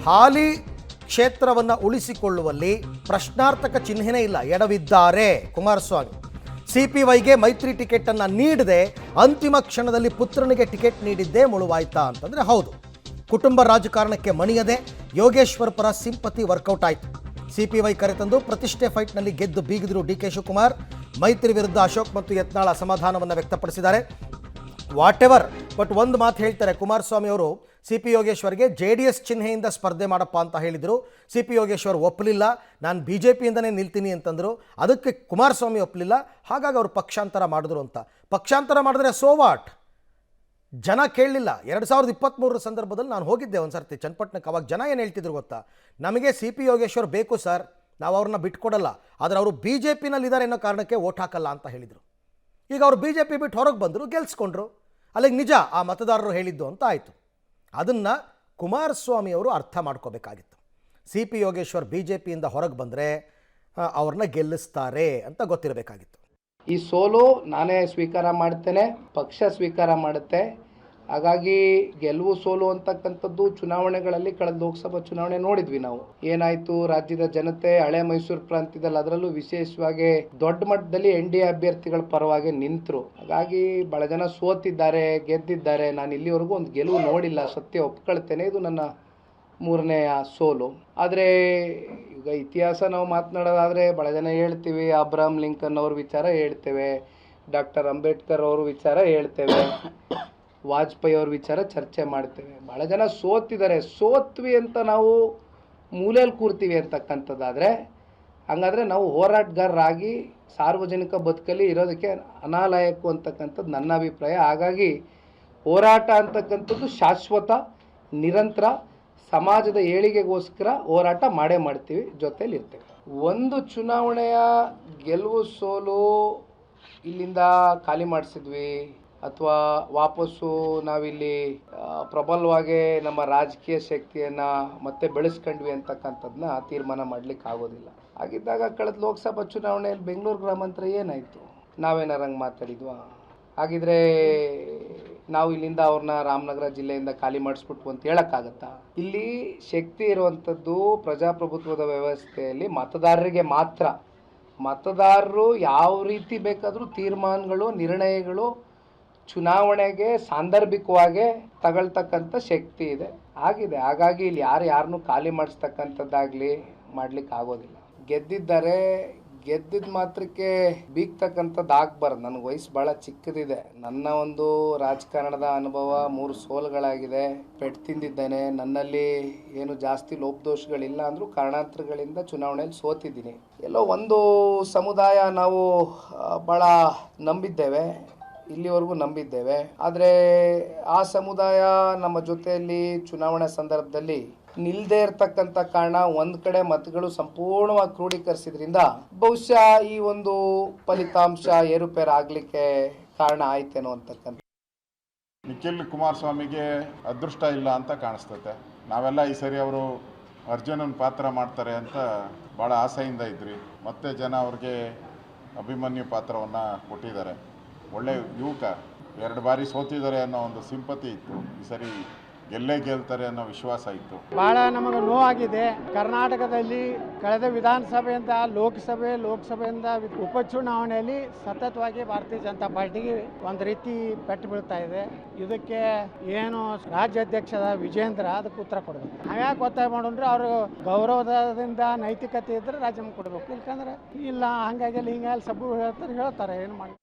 ಹಾಲಿ ಕ್ಷೇತ್ರವನ್ನು ಉಳಿಸಿಕೊಳ್ಳುವಲ್ಲಿ ಪ್ರಶ್ನಾರ್ಥಕ ಚಿಹ್ನೆನೇ ಇಲ್ಲ, ಎಡವಿದ್ದಾರೆ ಕುಮಾರಸ್ವಾಮಿ. CPYಗೆ ಮೈತ್ರಿ ಟಿಕೆಟ್ ಅನ್ನು ನೀಡದೆ ಅಂತಿಮ ಕ್ಷಣದಲ್ಲಿ ಪುತ್ರನಿಗೆ ಟಿಕೆಟ್ ನೀಡಿದ್ದೇ ಮುಳುವಾಯ್ತಾ ಅಂತಂದರೆ ಹೌದು. ಕುಟುಂಬ ರಾಜಕಾರಣಕ್ಕೆ ಮಣಿಯದೆ ಯೋಗೇಶ್ವರ್ ಪರ ಸಿಂಪತಿ ವರ್ಕೌಟ್ ಆಯಿತು. CPY ಕರೆತಂದು ಪ್ರತಿಷ್ಠೆ ಫೈಟ್ನಲ್ಲಿ ಗೆದ್ದು ಬೀಗಿದ್ರು DK ಶಿವಕುಮಾರ್. ಮೈತ್ರಿ ವಿರುದ್ಧ ಅಶೋಕ್ ಮತ್ತು ಯತ್ನಾಳ್ ಅಸಮಾಧಾನವನ್ನು ವ್ಯಕ್ತಪಡಿಸಿದ್ದಾರೆ. ವಾಟ್ ಎವರ್, ಬಟ್ ಒಂದು ಮಾತು ಹೇಳ್ತಾರೆ ಕುಮಾರಸ್ವಾಮಿ ಅವರು, CP ಯೋಗೇಶ್ವರ್ಗೆ JDS ಚಿಹ್ನೆಯಿಂದ ಸ್ಪರ್ಧೆ ಮಾಡಪ್ಪ ಅಂತ ಹೇಳಿದರು. CP ಯೋಗೇಶ್ವರ್ ಒಪ್ಪಲಿಲ್ಲ, ನಾನು BJPಯಿಂದನೇ ನಿಲ್ತೀನಿ ಅಂತಂದರು. ಅದಕ್ಕೆ ಕುಮಾರಸ್ವಾಮಿ ಒಪ್ಪಲಿಲ್ಲ, ಹಾಗಾಗಿ ಅವರು ಪಕ್ಷಾಂತರ ಮಾಡಿದ್ರು ಅಂತ. ಪಕ್ಷಾಂತರ ಮಾಡಿದ್ರೆ ಸೋ ವಾಟ್, ಜನ ಕೇಳಲಿಲ್ಲ. 2023 ಸಂದರ್ಭದಲ್ಲಿ ನಾನು ಹೋಗಿದ್ದೆ ಒಂದು ಸರ್ತಿ ಚನ್ನಪಟ್ಟಣಕ್ಕೆ. ಅವಾಗ ಜನ ಏನು ಹೇಳ್ತಿದ್ರು ಗೊತ್ತಾ, ನಮಗೆ CP ಯೋಗೇಶ್ವರ್ ಬೇಕು ಸರ್, ನಾವು ಅವ್ರನ್ನ ಬಿಟ್ಕೊಡಲ್ಲ, ಆದರೆ ಅವರು BJPನಲ್ಲಿದ್ದಾರೆ ಅನ್ನೋ ಕಾರಣಕ್ಕೆ ಓಟ್ ಹಾಕಲ್ಲ ಅಂತ ಹೇಳಿದರು. ಈಗ ಅವರು BJP ಬಿಟ್ಟು ಹೊರಗೆ ಬಂದರು, ಗೆಲ್ಸ್ಕೊಂಡ್ರು. ಅಲ್ಲಿಗೆ ನಿಜ ಆ ಮತದಾರರು ಹೇಳಿದ್ದು ಅಂತ ಆಯಿತು. ಅದನ್ನು ಕುಮಾರಸ್ವಾಮಿಯವರು ಅರ್ಥ ಮಾಡ್ಕೋಬೇಕಾಗಿತ್ತು. CP ಯೋಗೇಶ್ವರ್ BJPಯಿಂದ ಹೊರಗೆ ಬಂದರೆ ಅವ್ರನ್ನ ಗೆಲ್ಲಿಸ್ತಾರೆ ಅಂತ ಗೊತ್ತಿರಬೇಕಾಗಿತ್ತು. ಈ ಸೋಲು ನಾನೇ ಸ್ವೀಕಾರ ಮಾಡ್ತೇನೆ, ಪಕ್ಷ ಸ್ವೀಕಾರ ಮಾಡುತ್ತೆ. ಹಾಗಾಗಿ ಗೆಲುವು ಸೋಲು ಅಂತಕ್ಕಂಥದ್ದು ಚುನಾವಣೆಗಳಲ್ಲಿ ಕಳೆದ ಲೋಕಸಭಾ ಚುನಾವಣೆ ನೋಡಿದ್ವಿ ನಾವು. ಏನಾಯಿತು, ರಾಜ್ಯದ ಜನತೆ ಹಳೆ ಮೈಸೂರು ಪ್ರಾಂತ್ಯದಲ್ಲಿ ಅದರಲ್ಲೂ ವಿಶೇಷವಾಗಿ ದೊಡ್ಡ ಮಟ್ಟದಲ್ಲಿ NDA ಅಭ್ಯರ್ಥಿಗಳ ಪರವಾಗಿ ನಿಂತರು. ಹಾಗಾಗಿ ಬಹಳ ಜನ ಸೋತಿದ್ದಾರೆ, ಗೆದ್ದಿದ್ದಾರೆ. ನಾನು ಇಲ್ಲಿವರೆಗೂ ಒಂದು ಗೆಲುವು ನೋಡಿಲ್ಲ, ಸತ್ಯ ಒಪ್ಕೊಳ್ತೇನೆ. ಇದು ನನ್ನ 3ನೆಯ ಸೋಲು. ಆದರೆ ಈಗ ಇತಿಹಾಸ ನಾವು ಮಾತನಾಡೋದಾದರೆ ಭಾಳ ಜನ ಹೇಳ್ತೀವಿ, ಅಬ್ರಹಾಂ ಲಿಂಕನ್ ಅವ್ರ ವಿಚಾರ ಹೇಳ್ತೇವೆ, ಡಾಕ್ಟರ್ ಅಂಬೇಡ್ಕರ್ ಅವ್ರ ವಿಚಾರ ಹೇಳ್ತೇವೆ, ವಾಜಪೇಯಿ ಅವ್ರ ವಿಚಾರ ಚರ್ಚೆ ಮಾಡ್ತೇವೆ. ಭಾಳ ಜನ ಸೋತಿದ್ದಾರೆ. ಸೋತ್ವಿ ಅಂತ ನಾವು ಮೂಲೆಯಲ್ಲಿ ಕೂರ್ತೀವಿ ಅಂತಕ್ಕಂಥದ್ದಾದರೆ, ಹಂಗಾದರೆ ನಾವು ಹೋರಾಟಗಾರರಾಗಿ ಸಾರ್ವಜನಿಕ ಬದುಕಲ್ಲಿ ಇರೋದಕ್ಕೆ ಅನಾಲಾಯಕು ಅಂತಕ್ಕಂಥದ್ದು ನನ್ನ ಅಭಿಪ್ರಾಯ. ಹಾಗಾಗಿ ಹೋರಾಟ ಅಂತಕ್ಕಂಥದ್ದು ಶಾಶ್ವತ, ನಿರಂತರ, ಸಮಾಜದ ಏಳಿಗೆಗೋಸ್ಕರ ಹೋರಾಟ ಮಾಡೇ ಮಾಡ್ತೀವಿ, ಜೊತೆಯಲ್ಲಿ ಇರ್ತೇವೆ. ಒಂದು ಚುನಾವಣೆಯ ಗೆಲುವು ಸೋಲು ಇಲ್ಲಿಂದ ಖಾಲಿ ಮಾಡಿಸಿದ್ವಿ ಅಥವಾ ವಾಪಸ್ಸು ನಾವಿಲ್ಲಿ ಪ್ರಬಲವಾಗಿ ನಮ್ಮ ರಾಜಕೀಯ ಶಕ್ತಿಯನ್ನು ಮತ್ತೆ ಬೆಳೆಸ್ಕೊಂಡ್ವಿ ಅಂತಕ್ಕಂಥದ್ದನ್ನ ತೀರ್ಮಾನ ಮಾಡಲಿಕ್ಕೆ ಆಗೋದಿಲ್ಲ. ಹಾಗಿದ್ದಾಗ ಕಳೆದ ಲೋಕಸಭಾ ಚುನಾವಣೆಯಲ್ಲಿ ಬೆಂಗಳೂರು ಗ್ರಾಮಾಂತರ ಏನಾಯಿತು, ನಾವೇನಾರಂಗೆ ಮಾತಾಡಿದ್ವಾ? ಹಾಗಿದ್ರೆ ನಾವು ಇಲ್ಲಿಂದ ಅವ್ರನ್ನ ರಾಮನಗರ ಜಿಲ್ಲೆಯಿಂದ ಖಾಲಿ ಮಾಡಿಸ್ಬಿಟ್ವು ಅಂತ ಹೇಳೋಕ್ಕಾಗತ್ತಾ? ಇಲ್ಲಿ ಶಕ್ತಿ ಇರುವಂಥದ್ದು ಪ್ರಜಾಪ್ರಭುತ್ವದ ವ್ಯವಸ್ಥೆಯಲ್ಲಿ ಮತದಾರರಿಗೆ ಮಾತ್ರ. ಮತದಾರರು ಯಾವ ರೀತಿ ಬೇಕಾದರೂ ತೀರ್ಮಾನಗಳು, ನಿರ್ಣಯಗಳು ಚುನಾವಣೆಗೆ ಸಾಂದರ್ಭಿಕವಾಗಿ ತಗೊಳ್ತಕ್ಕಂಥ ಶಕ್ತಿ ಇದೆ, ಆಗಿದೆ. ಹಾಗಾಗಿ ಇಲ್ಲಿ ಯಾರನ್ನೂ ಖಾಲಿ ಮಾಡಿಸ್ತಕ್ಕಂಥದ್ದಾಗಲಿ ಮಾಡ್ಲಿಕ್ಕೆ ಆಗೋದಿಲ್ಲ. ಗೆದ್ದಿದ್ದಾರೆ, ಗೆದ್ದಿದ್ದ ಮಾತ್ರಕ್ಕೆ ಬೀಗ್ತಕ್ಕಂಥದ್ದು ಆಗಬಾರ್ದು. ನನಗೆ ವಯಸ್ಸು ಭಾಳ ಚಿಕ್ಕದಿದೆ. ನನ್ನ ಒಂದು ರಾಜಕಾರಣದ ಅನುಭವ 3 ಸೋಲುಗಳಾಗಿದೆ. ಪೆಟ್ಟು ತಿಂದಿದ್ದೇನೆ. ನನ್ನಲ್ಲಿ ಏನು ಜಾಸ್ತಿ ಲೋಪದೋಷಗಳಿಲ್ಲ ಅಂದರೂ ಕಾರಣಾಂತರಗಳಿಂದ ಚುನಾವಣೆಯಲ್ಲಿ ಸೋತಿದ್ದೀನಿ. ಎಲ್ಲೋ ಒಂದು ಸಮುದಾಯ ನಾವು ಭಾಳ ನಂಬಿದ್ದೇವೆ, ಇಲ್ಲಿವರೆಗೂ ನಂಬಿದ್ದೇವೆ. ಆದರೆ ಆ ಸಮುದಾಯ ನಮ್ಮ ಜೊತೆಯಲ್ಲಿ ಚುನಾವಣೆ ಸಂದರ್ಭದಲ್ಲಿ ನಿಲ್ಲದೇ ಇರತಕ್ಕಂಥ ಕಾರಣ, ಒಂದು ಕಡೆ ಮತಗಳು ಸಂಪೂರ್ಣವಾಗಿ ಕ್ರೋಢೀಕರಿಸಿದ್ರಿಂದ ಬಹುಶಃ ಈ ಒಂದು ಫಲಿತಾಂಶ ಏರುಪೇರು ಆಗಲಿಕ್ಕೆ ಕಾರಣ ಆಯ್ತೇನೋ ಅಂತಕ್ಕಂಥ. ನಿಖಿಲ್ ಕುಮಾರಸ್ವಾಮಿಗೆ ಅದೃಷ್ಟ ಇಲ್ಲ ಅಂತ ಕಾಣಿಸ್ತತೆ. ನಾವೆಲ್ಲ ಈ ಸರಿ ಅವರು ಅರ್ಜುನನ ಪಾತ್ರ ಮಾಡ್ತಾರೆ ಅಂತ ಭಾಳ ಆಸೆಯಿಂದ ಇದ್ರಿ. ಮತ್ತೆ ಜನ ಅವ್ರಿಗೆ ಅಭಿಮನ್ಯು ಪಾತ್ರವನ್ನು ಕೊಟ್ಟಿದ್ದಾರೆ. ಒಳ್ಳೆ ಯುವಕ, 2 ಬಾರಿ ಸೋತಿದ್ದಾರೆ ಅನ್ನೋ ಒಂದು ಸಿಂಪತಿ ಇತ್ತು. ಈ ಸರಿ ಗೆಲ್ಲೇ ಗೆಲ್ತಾರೆ ಅನ್ನೋ ವಿಶ್ವಾಸ ಇತ್ತು. ಭಾಳ ನಮಗೆ ನೋವಾಗಿದೆ. ಕರ್ನಾಟಕದಲ್ಲಿ ಕಳೆದ ವಿಧಾನಸಭೆಯಿಂದ ಲೋಕಸಭೆಯಿಂದ ಉಪಚುನಾವಣೆಯಲ್ಲಿ ಸತತವಾಗಿ ಭಾರತೀಯ ಜನತಾ ಪಾರ್ಟಿಗೆ ಒಂದು ರೀತಿ ಪೆಟ್ಟು ಬೀಳ್ತಾ ಇದೆ. ಇದಕ್ಕೆ ಏನು ರಾಜ್ಯಾಧ್ಯಕ್ಷದ ವಿಜೇಂದ್ರ ಅದಕ್ಕೆ ಉತ್ತರ ಕೊಡಬೇಕು. ನಾವ್ಯಾಕೆ ಒತ್ತಾಯ ಮಾಡೋಣ್ರೆ, ಅವರು ಗೌರವದಿಂದ ನೈತಿಕತೆ ಇದ್ರೆ ರಾಜೀನಾಮೆ ಕೊಡಬೇಕು. ಇಲ್ಕಂದ್ರೆ ಇಲ್ಲ, ಹಂಗಾಗಿ ಹಿಂಗಾಗಿ ಸಬ್ಬು ಹೇಳ್ತಾರೆ, ಏನು ಮಾಡಿ.